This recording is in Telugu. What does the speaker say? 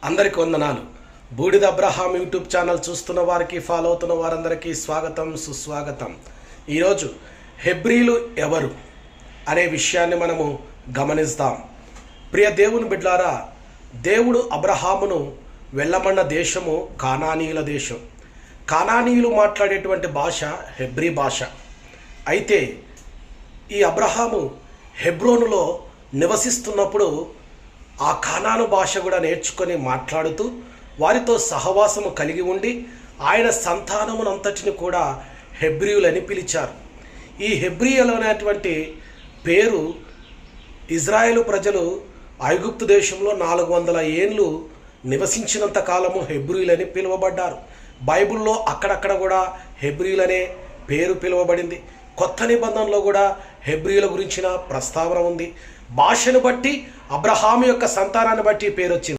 అందరికి వందనాలు. బూడిద అబ్రహాం యూట్యూబ్ ఛానల్ చూస్తున్న వారికి, ఫాలో అవుతున్న వారందరికీ స్వాగతం, సుస్వాగతం. ఈరోజు హెబ్రీలు ఎవరు అనే విషయాన్ని మనము గమనిస్తాం. ప్రియ దేవుని బిడ్లారా, దేవుడు అబ్రహామును వెళ్ళమన్న దేశము కానానీయుల దేశం. కానానీయులు మాట్లాడేటువంటి భాష హెబ్రీ భాష. అయితే ఈ అబ్రహాము హెబ్రోనులో నివసిస్తున్నప్పుడు ఆ కానాను భాష కూడా నేర్చుకొని మాట్లాడుతూ వారితో సహవాసము కలిగి ఉండి ఆయన సంతానమునంతటిని కూడా హెబ్రీయులని పిలిచారు. ఈ హెబ్రీయులు అనేటువంటి పేరు ఇజ్రాయేలు ప్రజలు ఐగుప్తు దేశంలో 400 ఏళ్ళు నివసించినంత కాలము హెబ్రీయులని పిలువబడ్డారు. బైబిల్లో అక్కడక్కడ కూడా హెబ్రీయులనే పేరు పిలువబడింది. కొత్త నిబంధనలో కూడా హెబ్రీయుల గురించిన ప్రస్తావన ఉంది. భాషను బట్టి, అబ్రహాము యొక్క సంతానాన్ని బట్టి పేరు వచ్చింది.